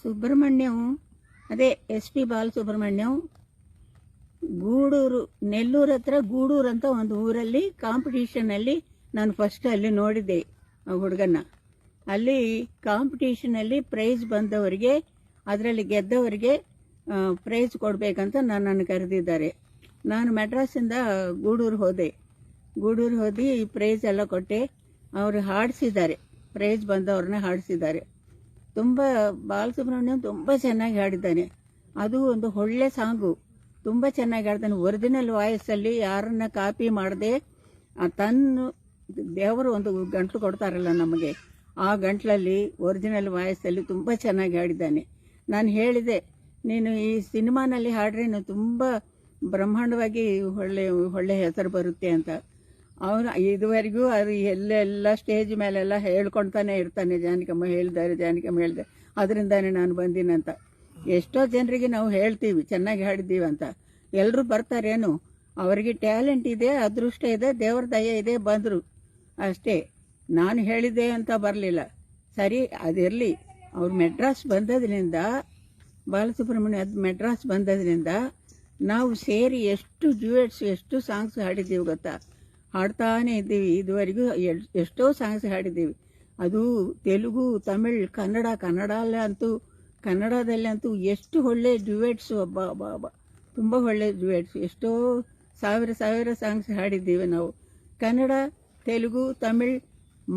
ಸುಬ್ರಹ್ಮಣ್ಯಂ ಅದೇ SP ಬಾಲಸುಬ್ರಹ್ಮಣ್ಯಂ ಗೂಡೂರು, ನೆಲ್ಲೂರು ಹತ್ರ ಗೂಡೂರು ಅಂತ ಒಂದು ಊರಲ್ಲಿ ಕಾಂಪಿಟೀಷನಲ್ಲಿ ನಾನು ಫಸ್ಟ್ ಅಲ್ಲಿ ನೋಡಿದ್ದೆ ಆ ಹುಡುಗನ್ನ. ಅಲ್ಲಿ ಕಾಂಪಿಟೀಷನಲ್ಲಿ ಪ್ರೈಸ್ ಬಂದವರಿಗೆ, ಅದರಲ್ಲಿ ಗೆದ್ದವರಿಗೆ ಪ್ರೈಸ್ ಕೊಡಬೇಕಂತ ನನ್ನನ್ನು ಕರೆದಿದ್ದಾರೆ. ನಾನು ಮೆಡ್ರಾಸಿಂದ ಗೂಡೂರು ಹೋದಿ ಪ್ರೈಸ್ ಎಲ್ಲ ಕೊಟ್ಟೆ. ಅವರು ಹಾಡಿಸಿದ್ದಾರೆ, ಪ್ರೈಸ್ ಬಂದವ್ರನ್ನ ಹಾಡಿಸಿದ್ದಾರೆ. ತುಂಬ ಬಾಲಸುಬ್ರಹ್ಮಣ್ಯಂ ತುಂಬ ಚೆನ್ನಾಗಿ ಹಾಡಿದ್ದಾನೆ. ಅದು ಒಂದು ಒಳ್ಳೆ ಸಾಂಗು, ತುಂಬ ಚೆನ್ನಾಗಿ ಹಾಡ್ತಾನೆ. ಒರಿಜಿನಲ್ ವಾಯ್ಸಲ್ಲಿ ಯಾರನ್ನ ಕಾಪಿ ಮಾಡದೆ ತನ್ನ ದೇವರು ಒಂದು ಗಂಟ್ಲು ಕೊಡ್ತಾರಲ್ಲ ನಮಗೆ, ಆ ಗಂಟ್ಲಲ್ಲಿ ಒರಿಜಿನಲ್ ವಾಯ್ಸಲ್ಲಿ ತುಂಬ ಚೆನ್ನಾಗಿ ಹಾಡಿದ್ದಾನೆ. ನಾನು ಹೇಳಿದೆ, ನೀನು ಈ ಸಿನಿಮಾನಲ್ಲಿ ಹಾಡ್ರೆ ನೀನು ತುಂಬ ಬ್ರಹ್ಮಾಂಡವಾಗಿ ಒಳ್ಳೆ ಹೆಸರು ಬರುತ್ತೆ ಅಂತ. ಅವನು ಇದುವರೆಗೂ ಅದು ಎಲ್ಲೆಲ್ಲ ಸ್ಟೇಜ್ ಮೇಲೆಲ್ಲ ಹೇಳ್ಕೊಳ್ತಾನೆ ಇರ್ತಾನೆ, ಜಾನಕಮ್ಮ ಹೇಳಿದ್ದಾರೆ, ಅದರಿಂದಾನೆ ನಾನು ಬಂದಿನಂತ. ಎಷ್ಟೋ ಜನರಿಗೆ ನಾವು ಹೇಳ್ತೀವಿ ಚೆನ್ನಾಗಿ ಹಾಡಿದ್ದೀವಿ ಅಂತ, ಎಲ್ಲರೂ ಬರ್ತಾರೇನು? ಅವರಿಗೆ ಟ್ಯಾಲೆಂಟ್ ಇದೆ, ಅದೃಷ್ಟ ಇದೆ, ದೇವ್ರ ದಯೆ ಇದೆ, ಬಂದರು ಅಷ್ಟೇ. ನಾನು ಹೇಳಿದ್ದೆ ಅಂತ ಬರಲಿಲ್ಲ. ಸರಿ, ಅದಿರಲಿ. ಅವ್ರು ಮೆಡ್ರಾಸ್ ಬಂದದ್ರಿಂದ, ಬಾಲಸುಬ್ರಹ್ಮಣ್ಯ ಮೆಡ್ರಾಸ್ ಬಂದದ್ರಿಂದ ನಾವು ಸೇರಿ ಎಷ್ಟು ಡ್ಯೂಯೆಟ್ಸ್, ಎಷ್ಟು ಸಾಂಗ್ಸ್ ಹಾಡಿದ್ದೀವಿ ಗೊತ್ತಾ? ಹಾಡ್ತಾನೆ ಇದ್ದೀವಿ. ಇದುವರೆಗೂ ಎಷ್ಟೋ ಸಾಂಗ್ಸ್ ಹಾಡಿದ್ದೀವಿ. ಅದು ತೆಲುಗು, ತಮಿಳ್, ಕನ್ನಡದಲ್ಲಂತೂ ಎಷ್ಟು ಒಳ್ಳೆ ಡ್ಯೂಯೆಟ್ಸು, ತುಂಬ ಒಳ್ಳೆ ಡ್ಯೂಯೆಟ್ಸು. ಎಷ್ಟೋ ಸಾವಿರ ಸಾಂಗ್ಸ್ ಹಾಡಿದ್ದೀವಿ ನಾವು. ಕನ್ನಡ, ತೆಲುಗು, ತಮಿಳ್,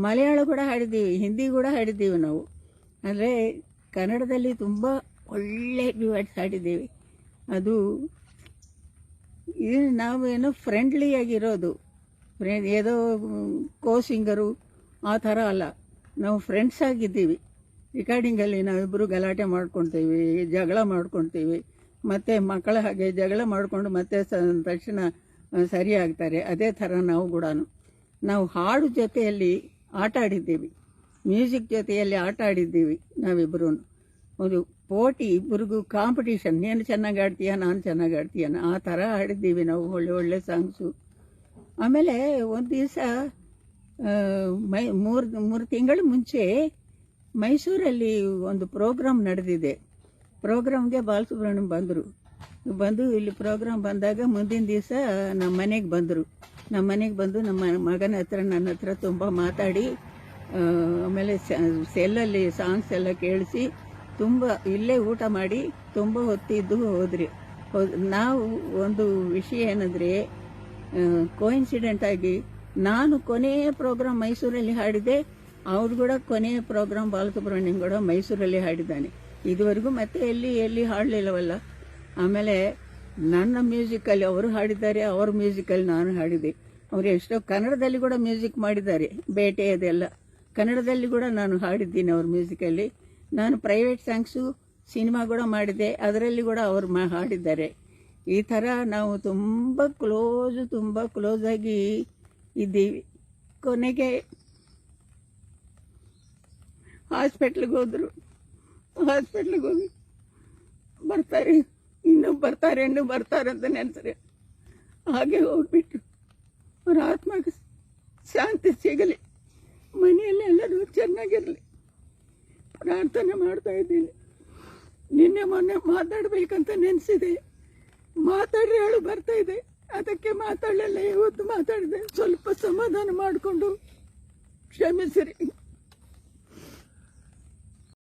ಮಲಯಾಳ ಕೂಡ ಹಾಡಿದ್ದೀವಿ, ಹಿಂದಿ ಕೂಡ ಹಾಡಿದ್ದೀವಿ ನಾವು. ಅಂದರೆ ಕನ್ನಡದಲ್ಲಿ ತುಂಬ ಒಳ್ಳೆ ಡ್ಯೂಯೆಟ್ಸ್ ಹಾಡಿದ್ದೀವಿ. ಅದು ನಾವೇನೋ ಫ್ರೆಂಡ್ಲಿಯಾಗಿರೋದು, ಏದೋ ಸಿಂಗರು ಆ ಥರ ಅಲ್ಲ. ನಾವು ಫ್ರೆಂಡ್ಸ್ ಆಗಿದ್ದೀವಿ. ರೆಕಾರ್ಡಿಂಗಲ್ಲಿ ನಾವಿಬ್ಬರು ಗಲಾಟೆ ಮಾಡ್ಕೊಳ್ತೀವಿ, ಜಗಳ ಮಾಡ್ಕೊಳ್ತೀವಿ, ಮತ್ತು ಮಕ್ಕಳ ಹಾಗೆ ಜಗಳ ಮಾಡಿಕೊಂಡು ಮತ್ತೆ ತಕ್ಷಣ ಸರಿ ಆಗ್ತಾರೆ. ಅದೇ ಥರ ನಾವು ಕೂಡ ನಾವು ಹಾಡು ಜೊತೆಯಲ್ಲಿ ಆಟ ಆಡಿದ್ದೀವಿ, ಮ್ಯೂಸಿಕ್ ಜೊತೆಯಲ್ಲಿ ಆಟ ಆಡಿದ್ದೀವಿ ನಾವಿಬ್ಬರೂ. ಒಂದು ಪೋಟಿ, ಇಬ್ಬರಿಗೂ ಕಾಂಪಿಟೀಷನ್, ನೀನು ಚೆನ್ನಾಗಿ ಆಡ್ತೀಯ, ನಾನು ಚೆನ್ನಾಗಿ ಆಡ್ತೀಯನ, ಆ ಥರ ಆಡಿದ್ದೀವಿ ನಾವು. ಒಳ್ಳೆ ಸಾಂಗ್ಸು. ಆಮೇಲೆ ಒಂದು ದಿವಸ ಮೂರು ತಿಂಗಳ ಮುಂಚೆ ಮೈಸೂರಲ್ಲಿ ಒಂದು ಪ್ರೋಗ್ರಾಮ್ ನಡೆದಿದೆ. ಪ್ರೋಗ್ರಾಮ್ಗೆ ಬಾಲಸುಬ್ರಹ್ಮಣ್ಯಂ ಬಂದು ಇಲ್ಲಿ ಪ್ರೋಗ್ರಾಮ್ ಬಂದಾಗ ಮುಂದಿನ ದಿವಸ ನಮ್ಮ ಮನೆಗೆ ಬಂದರು. ನಮ್ಮ ಮಗನ ಹತ್ರ, ನನ್ನ ಹತ್ರ ತುಂಬ ಮಾತಾಡಿ, ಆಮೇಲೆ ಸೆಲ್ಲಲ್ಲಿ ಸಾಂಗ್ಸ್ ಎಲ್ಲ ಕೇಳಿಸಿ, ತುಂಬ ಇಲ್ಲೇ ಊಟ ಮಾಡಿ ತುಂಬ ಹೊತ್ತಿದ್ದು ಹೋದ್ರಿ. ನಾವು ಒಂದು ವಿಷಯ ಏನಂದರೆ, ಕೋಇನ್ಸಿಡೆಂಟ್ ಆಗಿ ನಾನು ಕೊನೆಯ ಪ್ರೋಗ್ರಾಮ್ ಮೈಸೂರಲ್ಲಿ ಹಾಡಿದೆ, ಅವ್ರು ಕೂಡ ಕೊನೆಯ ಪ್ರೋಗ್ರಾಮ್ ಬಾಲಸುಬ್ರಹ್ಮಣ್ಯಂ ಕೂಡ ಮೈಸೂರಲ್ಲಿ ಹಾಡಿದ್ದಾನೆ. ಇದುವರೆಗೂ ಮತ್ತೆ ಎಲ್ಲಿ ಹಾಡಲಿಲ್ಲವಲ್ಲ. ಆಮೇಲೆ ನನ್ನ ಮ್ಯೂಸಿಕಲ್ಲಿ ಅವರು ಹಾಡಿದ್ದಾರೆ, ಅವ್ರ ಮ್ಯೂಸಿಕಲ್ಲಿ ನಾನು ಹಾಡಿದೆ. ಅವರು ಎಷ್ಟೋ ಕನ್ನಡದಲ್ಲಿ ಕೂಡ ಮ್ಯೂಸಿಕ್ ಮಾಡಿದ್ದಾರೆ, ಬೇಟೆ ಅದೆಲ್ಲ ಕನ್ನಡದಲ್ಲಿ ಕೂಡ ನಾನು ಹಾಡಿದ್ದೀನಿ ಅವ್ರ ಮ್ಯೂಸಿಕಲ್ಲಿ. ನಾನು ಪ್ರೈವೇಟ್ ಸಾಂಗ್ಸು, ಸಿನಿಮಾ ಕೂಡ ಮಾಡಿದೆ, ಅದರಲ್ಲಿ ಕೂಡ ಅವರು ಹಾಡಿದ್ದಾರೆ. ಈ ಥರ ನಾವು ತುಂಬ ಕ್ಲೋಸ್ ಆಗಿ ಇದ್ದೀವಿ. ಕೊನೆಗೆ ಹಾಸ್ಪಿಟ್ಲಿಗೆ ಹೋಗಿ ಇನ್ನೂ ಬರ್ತಾರೆ ಅಂತ ನೆನೆಸ್ರೆ ಹಾಗೆ ಹೋಗ್ಬಿಟ್ರು. ಅವ್ರ ಆತ್ಮಕ್ಕೆ ಶಾಂತಿ ಸಿಗಲಿ, ಮನೆಯಲ್ಲಿ ಎಲ್ಲರೂ ಚೆನ್ನಾಗಿರಲಿ ಪ್ರಾರ್ಥನೆ ಮಾಡ್ತಾ ಇದ್ದೀನಿ. ನಿನ್ನೆ ಮೊನ್ನೆ ಮಾತಾಡಬೇಕಂತ ನೆನೆಸಿದೆ, ಮಾತಾಡ್ರಿ ಹೇಳು ಬರ್ತಾ ಇದೆ, ಅದಕ್ಕೆ ಮಾತಾಡಲಿಲ್ಲ. ಇವತ್ತು ಮಾತಾಡಿದೆ. ಸ್ವಲ್ಪ ಸಮಾಧಾನ ಮಾಡಿಕೊಂಡು ಕ್ಷಮಿಸಿರಿ.